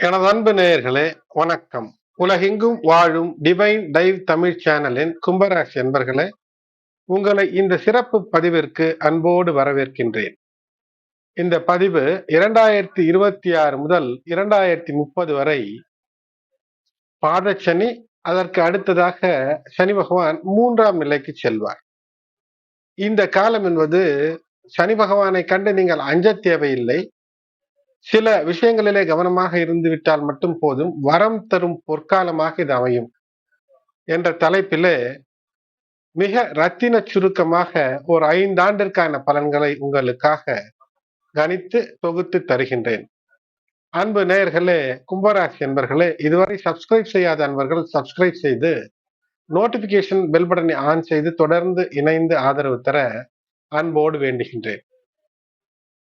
எனது அன்பு நேயர்களே, வணக்கம். உலகெங்கும் வாழும் டிவைன் டைவ் தமிழ் சேனலின் கும்பராசி என்பர்களே, உங்களை இந்த சிறப்பு பதிவிற்கு அன்போடு வரவேற்கின்றேன். இந்த பதிவு 2026 முதல் 2030 வரை பாதச்சனி, அதற்கு அடுத்ததாக சனி பகவான் 3ஆம் நிலைக்கு செல்வார். இந்த காலம் என்பது சனி பகவானை கண்டு நீங்கள் அஞ்ச தேவையில்லை. சில விஷயங்களிலே கவனமாக இருந்து விட்டால் மட்டும் போதும். வரம் தரும் பொற்காலமாக இது அமையும் என்ற தலைப்பிலே மிக ரத்தின சுருக்கமாக ஒரு 5 ஆண்டிற்கான பலன்களை உங்களுக்காக கணித்து தொகுத்து தருகின்றேன். அன்பு நேயர்களே, கும்பராசி என்பர்களே, இதுவரை சப்ஸ்கிரைப் செய்யாத அன்பர்கள் சப்ஸ்கிரைப் செய்து நோட்டிபிகேஷன் பெல் பட்டனை ஆன் செய்து தொடர்ந்து இணைந்து ஆதரவு தர அன்போடு வேண்டுகின்றேன்.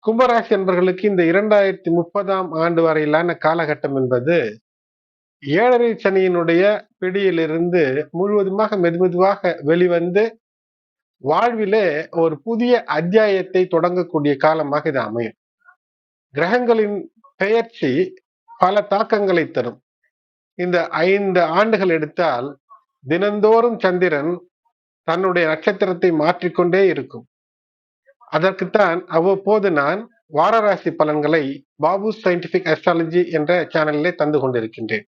கும்பராசி என்பர்களுக்கு இந்த 2030ஆம் ஆண்டு வரையிலான காலகட்டம் என்பது 7.5 சனியினுடைய பிடியிலிருந்து முழுவதுமாக மெதுமெதுவாக வெளிவந்து வாழ்விலே ஒரு புதிய அத்தியாயத்தை தொடங்கக்கூடிய காலமாக இது அமையும். கிரகங்களின் பெயர்ச்சி பல தாக்கங்களை தரும். இந்த 5 ஆண்டுகள் எடுத்தால் தினந்தோறும் சந்திரன் தன்னுடைய நட்சத்திரத்தை மாற்றிக்கொண்டே இருக்கும். அதற்குத்தான் அவ்வப்போது நான் வாரராசி பலன்களை பாபு சயின்டிபிக் அஸ்ட்ராலஜி என்ற சேனலிலே தந்து கொண்டிருக்கின்றேன்.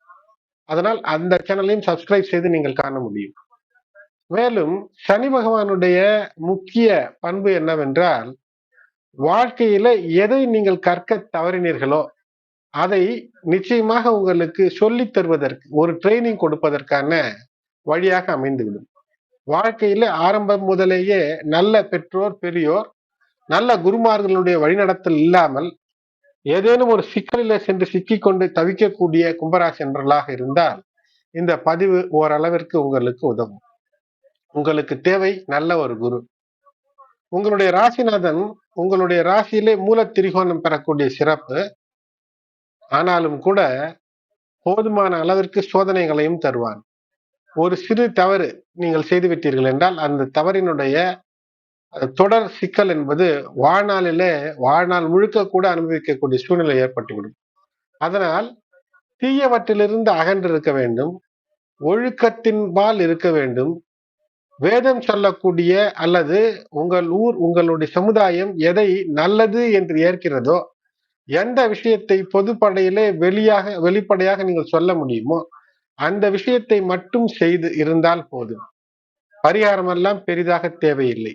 அதனால் அந்த சேனலையும் சப்ஸ்கிரைப் செய்து நீங்கள் காண முடியும். மேலும் சனி பகவானுடைய முக்கிய பண்பு என்னவென்றால், வாழ்க்கையில எதை நீங்கள் கற்க தவறினீர்களோ அதை நிச்சயமாக உங்களுக்கு சொல்லித் தருவதற்கு ஒரு ட்ரைனிங் கொடுப்பதற்கான வழியாக அமைந்துவிடும். வாழ்க்கையில ஆரம்பம் முதலேயே நல்ல பெற்றோர், பெரியோர், நல்ல குருமார்களுடைய வழிநடத்தல் இல்லாமல் ஏதேனும் ஒரு சிக்கலில் சென்று சிக்கிக்கொண்டு தவிக்கக்கூடிய கும்பராசி என்பவர்களாக இருந்தால் இந்த பதிவு ஓரளவிற்கு உங்களுக்கு உதவும். உங்களுக்கு தேவை நல்ல ஒரு குரு. உங்களுடைய ராசிநாதன் உங்களுடைய ராசியிலே மூல திரிகோணம் பெறக்கூடிய சிறப்பு. ஆனாலும் கூட போதுமான அளவிற்கு சோதனைகளையும் தருவான். ஒரு சிறு தவறு நீங்கள் செய்துவிட்டீர்கள் என்றால் அந்த தவறினுடைய தொடர் சிக்கல் என்பது வாழ்நாள் முழுக்க கூட அனுபவிக்கக்கூடிய சூழ்நிலை ஏற்பட்டுவிடும். அதனால் தீயவற்றிலிருந்து அகன்று இருக்க வேண்டும், ஒழுக்கத்தின்பால் இருக்க வேண்டும். வேதம் சொல்லக்கூடிய அல்லது உங்கள் ஊர், உங்களுடைய சமுதாயம் எதை நல்லது என்று ஏற்கிறதோ, எந்த விஷயத்தை பொதுப்படையிலே வெளிப்படையாக நீங்கள் சொல்ல முடியுமோ அந்த விஷயத்தை மட்டும் செய்து இருந்தால் போதும். பரிகாரமெல்லாம் பெரிதாக தேவையில்லை.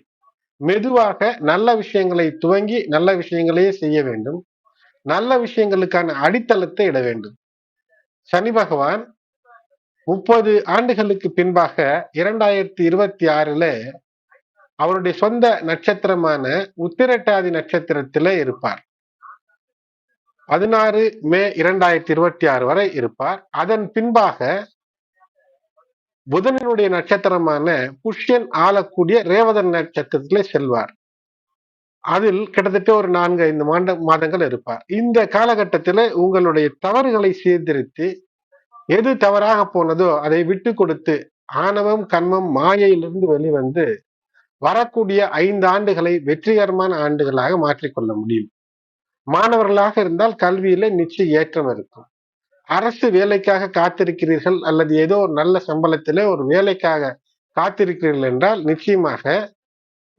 மெதுவாக நல்ல விஷயங்களை துவங்கி நல்ல விஷயங்களையே செய்ய வேண்டும். நல்ல விஷயங்களுக்கான அடித்தளத்தை இட வேண்டும். சனி பகவான் 30 ஆண்டுகளுக்கு பின்பாக 2026ல அவருடைய சொந்த நட்சத்திரமான உத்திரட்டாதி நட்சத்திரத்திலே இருப்பார். 16 மே 2026 வரை இருப்பார். அதன் பின்பாக புதனினுடைய நட்சத்திரமான புஷ்யன் ஆளக்கூடிய ரேவதன் நட்சத்திரத்திலே செல்வார். அதில் கிட்டத்தட்ட ஒரு 4-5 மாதங்கள் இருப்பார். இந்த காலகட்டத்திலே உங்களுடைய தவறுகளை சீர்திருத்தி எது தவறாக போனதோ அதை விட்டு கொடுத்து ஆணவம், கண்மம், மாயையிலிருந்து வெளிவந்து வரக்கூடிய 5 ஆண்டுகளை வெற்றிகரமான ஆண்டுகளாக மாற்றிக்கொள்ள முடியும். மாணவர்களாக இருந்தால் கல்வியில நிச்சய ஏற்றம் இருக்கும். அரசு வேலைக்காக காத்திருக்கிறீர்கள் அல்லது ஏதோ ஒரு நல்ல சம்பளத்திலே ஒரு வேலைக்காக காத்திருக்கிறீர்கள் என்றால் நிச்சயமாக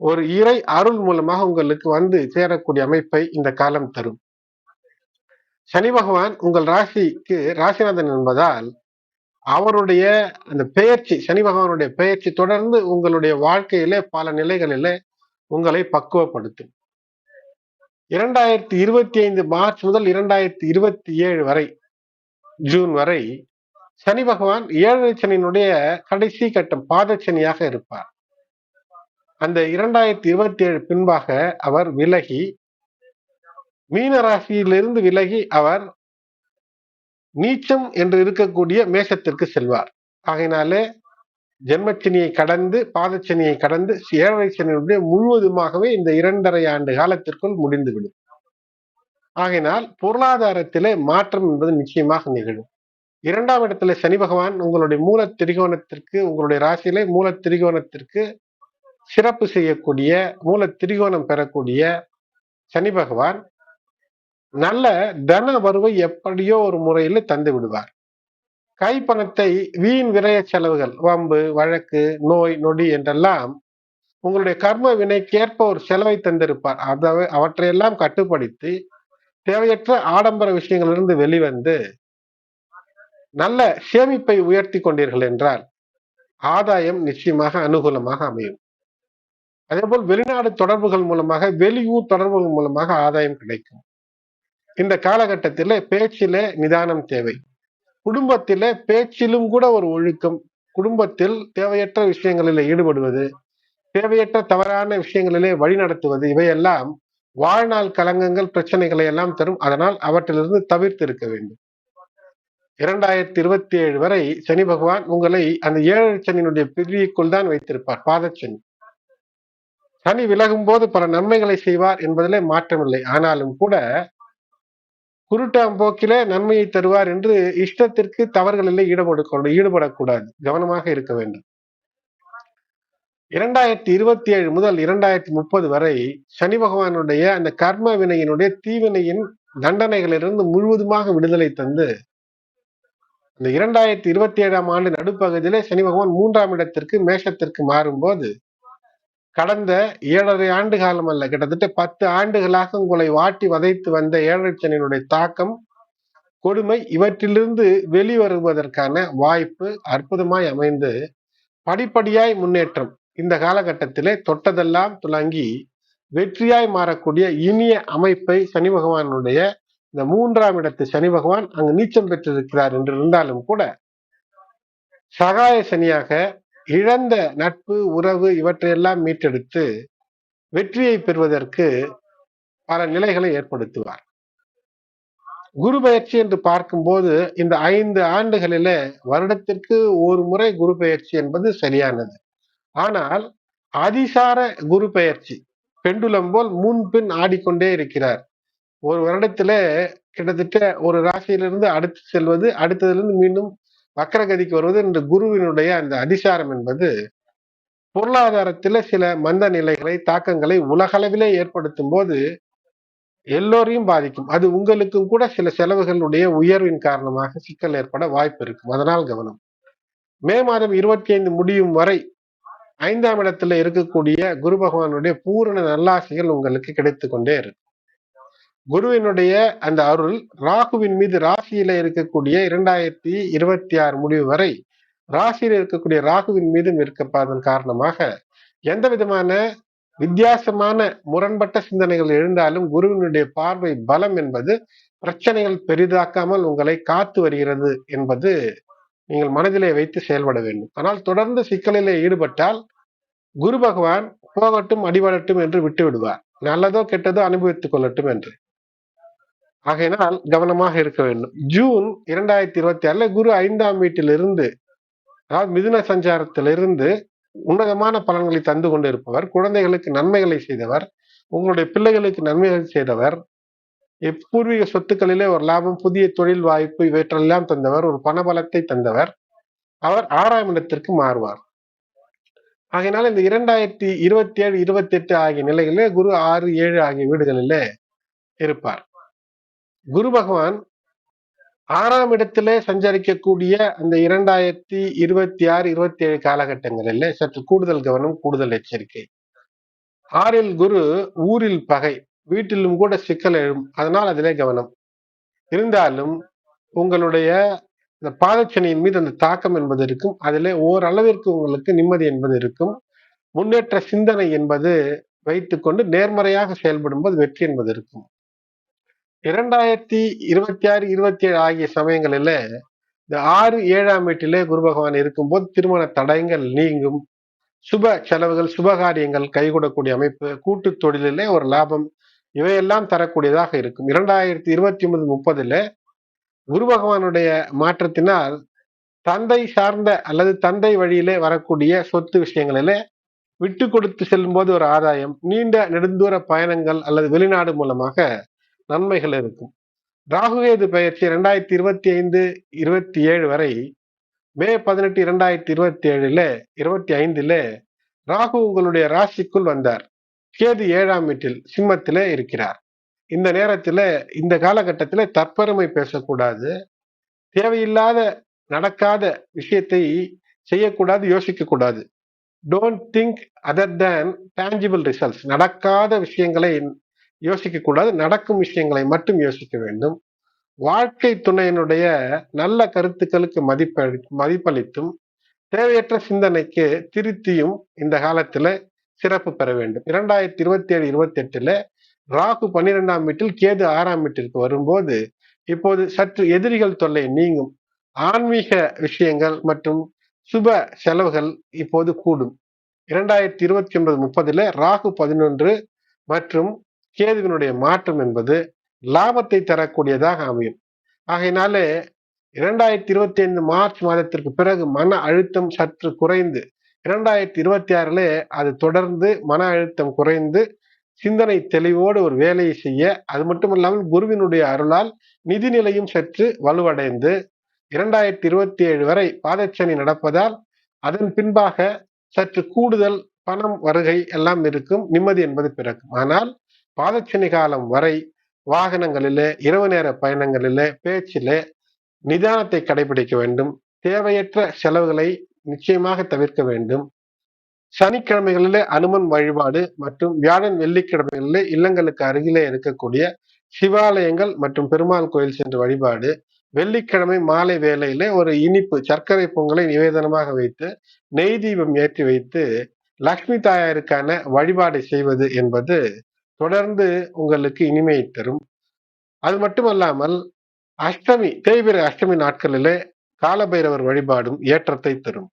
ஒரு இறை அருள் மூலமாக உங்களுக்கு வந்து சேரக்கூடிய அமைப்பை இந்த காலம் தரும். சனி பகவான் உங்கள் ராசிக்கு ராசிநாதன் என்பதால் அவருடைய அந்த பெயர்ச்சி, சனி பகவானுடைய பெயர்ச்சி தொடர்ந்து உங்களுடைய வாழ்க்கையிலே பல நிலைகளிலே உங்களை பக்குவப்படுத்தும். 2025 மார்ச் முதல் 2027 வரை ஜூன் வரை சனி பகவான் 7.5 சனியினுடைய கடைசி கட்டம் பாதச்சனியாக இருப்பார். அந்த 2027 பின்பாக அவர் விலகி மீன ராசியிலிருந்து விலகி அவர் நீச்சம் என்று இருக்கக்கூடிய மேஷத்திற்கு செல்வார். ஆகையினாலே ஜென்மச்சனியை கடந்து பாதச்சனியை கடந்து 7.5 சனியினுடைய முழுவதுமாகவே இந்த 2.5 ஆண்டு காலத்திற்குள் முடிந்துவிடும். ஆகையினால் பொருளாதாரத்திலே மாற்றம் என்பது நிச்சயமாக நிகழும். 2ஆம் இடத்துல சனி பகவான் உங்களுடைய மூல திரிகோணத்திற்கு, உங்களுடைய ராசியிலே மூல திரிகோணத்திற்கு சிறப்பு செய்யக்கூடிய மூல திரிகோணம் பெறக்கூடிய சனி பகவான் நல்ல தன வருவை எப்படியோ ஒரு முறையில் தந்து விடுவார். கைப்பணத்தை வீண் விரய செலவுகள், வம்பு, வழக்கு, நோய், நொடி என்றெல்லாம் உங்களுடைய கர்ம வினைக்கேற்ப ஒரு செலவை தந்திருப்பார். அவற்றையெல்லாம் கட்டுப்படுத்தி தேவையற்ற ஆடம்பர விஷயங்களிலிருந்து வெளிவந்து நல்ல சேமிப்பை உயர்த்தி கொண்டீர்கள் என்றால் ஆதாயம் நிச்சயமாக அனுகூலமாக அமையும். அதேபோல் வெளிநாடு தொடர்புகள் மூலமாக, வெளியூர் தொடர்புகள் மூலமாக ஆதாயம் கிடைக்கும். இந்த காலகட்டத்திலே பேச்சிலே நிதானம் தேவை. குடும்பத்திலே பேச்சிலும் கூட ஒரு ஒழுக்கம். குடும்பத்தில் தேவையற்ற விஷயங்களில் ஈடுபடுவது, தேவையற்ற தவறான விஷயங்களிலே வழிநடத்துவது, இவையெல்லாம் வாழ்நாள் களங்கங்கள், பிரச்சனைகளை எல்லாம் தரும். அதனால் அவற்றிலிருந்து தவிர்த்து இருக்க வேண்டும். 2027 வரை சனி பகவான் உங்களை அந்த 7 சனியினுடைய பிடிக்குள் தான் வைத்திருப்பார், பாதச்சனி. சனி விலகும் போது பல நன்மைகளை செய்வார் என்பதிலே மாற்றமில்லை. ஆனாலும் கூட குருட்டாம்போக்கிலே நன்மையை தருவார் என்று இஷ்டத்திற்கு தவறுகளிலே ஈடுபடக்கூடாது. கவனமாக இருக்க வேண்டும். 2027 முதல் 2030 வரை சனி பகவானுடைய அந்த கர்ம வினையினுடைய தீவினையின் தண்டனைகளிலிருந்து முழுவதுமாக விடுதலை தந்து இந்த 2027ஆம் ஆண்டு நடுப்பகுதியிலே சனி பகவான் 3ஆம் இடத்திற்கு மேஷத்திற்கு மாறும்போது கடந்த 7.5 ஆண்டு காலம் அல்ல, கிட்டத்தட்ட 10 ஆண்டுகளாக உங்களை வாட்டி வதைத்து வந்த 7 சனியினுடைய தாக்கம், கொடுமை இவற்றிலிருந்து வெளிவருவதற்கான வாய்ப்பு அற்புதமாய் அமைந்து படிப்படியாய் முன்னேற்றம். இந்த காலகட்டத்திலே தொட்டதெல்லாம் துலங்கி வெற்றியாய் மாறக்கூடிய இனிய அமைப்பை சனி பகவானுடைய இந்த 3ஆம் இடத்து சனி பகவான் அங்கு நீச்சம் பெற்றிருக்கிறார் என்று இருந்தாலும் கூட சகாய சனியாக இழந்த நட்பு, உறவு இவற்றையெல்லாம் மீட்டெடுத்து வெற்றியை பெறுவதற்கு பல நிலைகளை ஏற்படுத்துவார். குரு பயிற்சி என்று பார்க்கும்போது இந்த 5 ஆண்டுகளிலே வருடத்திற்கு ஒரு முறை குரு பயிற்சி என்பது சரியானது. ஆனால் அதிசார குரு பயிற்சி பெண்டுலம் போல் முன்பின் ஆடிக்கொண்டே இருக்கிறார். ஒரு வருடத்திலே கிட்டத்தட்ட ஒரு ராசியிலிருந்து அடுத்து செல்வது, அடுத்ததிலிருந்து மீண்டும் வக்கரகதிக்கு வருவது என்ற குருவினுடைய அந்த அதிசாரம் என்பது பொருளாதாரத்தில சில மந்த நிலைகளை, தாக்கங்களை உலகளவிலே ஏற்படுத்தும் போது எல்லோரையும் பாதிக்கும். அது உங்களுக்கும் கூட சில செலவுகளுடைய உயர்வின் காரணமாக சிக்கல் ஏற்பட வாய்ப்பு இருக்கும். அதனால் கவனம். மே மாதம் 25 முடியும் வரை 5ஆம் இடத்துல இருக்கக்கூடிய குரு பகவானுடைய பூரண நல்லாசிகள் உங்களுக்கு கிடைத்துக் கொண்டே இருக்கும். குருவினுடைய அந்த அருள் ராகுவின் மீது ராசியில இருக்கக்கூடிய 2026 முடிவு வரை ராசியில் இருக்கக்கூடிய ராகுவின் மீதும் இருக்கப்பதன் காரணமாக எந்த விதமான வித்தியாசமான முரண்பட்ட சிந்தனைகள் எழுந்தாலும் குருவினுடைய பார்வை பலம் என்பது பிரச்சனைகள் பெரிதாக்காமல் உங்களை காத்து வருகிறது என்பது நீங்கள் மனதிலே வைத்து செயல்பட வேண்டும். ஆனால் தொடர்ந்து சிக்கலிலே ஈடுபட்டால் குரு பகவான் போகட்டும் அடிபடட்டும் என்று விட்டு விடுவார். நல்லதோ கெட்டதோ அனுபவித்துக் கொள்ளட்டும் என்று. ஆகையினால் கவனமாக இருக்க வேண்டும். ஜூன் 2026 குரு 5ஆம் வீட்டிலிருந்து, அதாவது மிதுன சஞ்சாரத்திலிருந்து உன்னதமான பலன்களை தந்து கொண்டிருப்பவர், குழந்தைகளுக்கு நன்மைகளை செய்தவர், உங்களுடைய பிள்ளைகளுக்கு நன்மைகள் செய்தவர், பூர்வீக சொத்துக்களிலே ஒரு லாபம், புதிய தொழில் வாய்ப்பு இவற்றெல்லாம் தந்தவர், ஒரு பணபலத்தை தந்தவர். அவர் 6ஆம் இடத்திற்கு மாறுவார். ஆகையினால இந்த 2027, 28 ஆகிய நிலைகளிலே குரு 6, 7 ஆகிய வீடுகளிலே இருப்பார். குரு பகவான் 6ஆம் இடத்திலே சஞ்சரிக்கக்கூடிய அந்த 2026, 27 காலகட்டங்களிலே சற்று கூடுதல் கவனம், கூடுதல் எச்சரிக்கை. 6இல் குரு, ஊரில் பகை, வீட்டிலும் கூட சிக்கல் எழும். அதனால் அதிலே கவனம். இருந்தாலும் உங்களுடைய இந்த பாதச்சனியின் மீது அந்த தாக்கம் என்பது இருக்கும். அதிலே ஓரளவிற்கு உங்களுக்கு நிம்மதி என்பது இருக்கும். முன்னேற்ற சிந்தனை என்பது வைத்துக்கொண்டு நேர்மறையாக செயல்படும் போது வெற்றி என்பது இருக்கும். 2026, 27 ஆகிய சமயங்களில இந்த 6, 7ஆம் வீட்டிலே குரு பகவான் இருக்கும்போது திருமண தடயங்கள் நீங்கும். சுப செலவுகள், சுபகாரியங்கள் கைகூடக்கூடிய அமைப்பு, கூட்டு தொழிலிலே ஒரு லாபம் இவையெல்லாம் தரக்கூடியதாக இருக்கும். 2029, 30 குரு பகவானுடைய மாற்றத்தினால் தந்தை சார்ந்த அல்லது தந்தை வழியிலே வரக்கூடிய சொத்து விஷயங்களிலே விட்டு கொடுத்து செல்லும் போது ஒரு ஆதாயம், நீண்ட நெடுந்தூர பயணங்கள் அல்லது வெளிநாடு மூலமாக நன்மைகள் இருக்கும். ராகுகேது பயிற்சி 2025, 27 வரை மே 18, 2027 25 ராகு உங்களுடைய ராசிக்குள் வந்தார். கேது 7ஆம் வீட்டில் சிம்மத்திலே இருக்கிறார். இந்த நேரத்துல இந்த காலகட்டத்துல தற்பெருமை பேசக்கூடாது. தேவையில்லாத நடக்காத விஷயத்தை செய்யக்கூடாது, யோசிக்க கூடாது. Don't think other than tangible results. நடக்காத விஷயங்களை யோசிக்க கூடாது, நடக்கும் விஷயங்களை மட்டும் யோசிக்க வேண்டும். வாழ்க்கை துணையினுடைய நல்ல கருத்துக்களுக்கு மதிப்பளித்தும் தேவையற்ற சிந்தனைக்கு திருத்தியும் இந்த காலத்துல சிறப்பு பெற வேண்டும். 2027-28 ராகு 12ஆம் வீட்டில், கேது 6ஆம் வீட்டிற்கு வரும்போது இப்போது சற்று எதிரிகள் தொல்லை நீங்கும். ஆன்மீக விஷயங்கள் மற்றும் சுப செலவுகள் இப்போது கூடும். 2029-30 ராகு 11 மற்றும் கேதுவினுடைய மாற்றம் என்பது லாபத்தை தரக்கூடியதாக அமையும். ஆகையினாலே 2025 மார்ச் மாதத்திற்கு பிறகு மன அழுத்தம் சற்று குறைந்து 2026 அது தொடர்ந்து மன அழுத்தம் குறைந்து சிந்தனை தெளிவோடு ஒரு வேலையை செய்ய, அது மட்டுமல்லாமல் குருவினுடைய அருளால் நிதிநிலையும் சற்று வலுவடைந்து 2027 வரை பாதச்சனி நடப்பதால் அதன் பின்பாக சற்று கூடுதல் பணம் வருகை எல்லாம் இருக்கும், நிம்மதி என்பது பிறக்கும். ஆனால் பாதச்சனி காலம் வரை வாகனங்களிலே, இரவு நேர பயணங்களிலே, பேச்சிலே நிதானத்தை கடைபிடிக்க வேண்டும். தேவையற்ற செலவுகளை நிச்சயமாக தவிர்க்க வேண்டும். சனிக்கிழமைகளிலே அனுமன் வழிபாடு மற்றும் வியாழன் வெள்ளிக்கிழமைகளிலே இல்லங்களுக்கு அருகிலே இருக்கக்கூடிய சிவாலயங்கள் மற்றும் பெருமாள் கோயில் சென்று வழிபாடு, வெள்ளிக்கிழமை மாலை வேளையிலே ஒரு இனிப்பு சர்க்கரை பொங்கலை நிவேதனமாக வைத்து நெய் தீபம் ஏற்றி வைத்து லக்ஷ்மி தாயாருக்கான வழிபாடை செய்வது என்பது தொடர்ந்து உங்களுக்கு இனிமையை தரும். அது மட்டுமல்லாமல் அஷ்டமி, தேய்பிறை அஷ்டமி நாட்களிலே காலபைரவர் வழிபாடும் ஏற்றத்தை தரும்.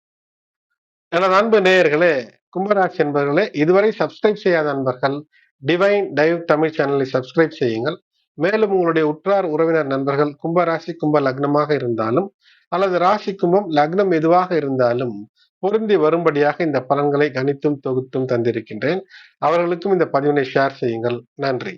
எனது அன்பு நேயர்களே, கும்பராசி என்பவர்களே, இதுவரை சப்ஸ்கிரைப் செய்யாத நண்பர்கள் டிவைன் டைவ் தமிழ் சேனலை சப்ஸ்கிரைப் செய்யுங்கள். மேலும் உங்களுடைய உற்றார் உறவினர் நண்பர்கள் கும்பராசி, கும்ப லக்னமாக இருந்தாலும் அல்லது ராசி கும்பம் லக்னம் எதுவாக இருந்தாலும் பொருந்தி வரும்படியாக இந்த பலன்களை கணித்தும் தொகுத்தும் தந்திருக்கின்றேன். அவர்களுக்கும் இந்த பதிவினை ஷேர் செய்யுங்கள். நன்றி.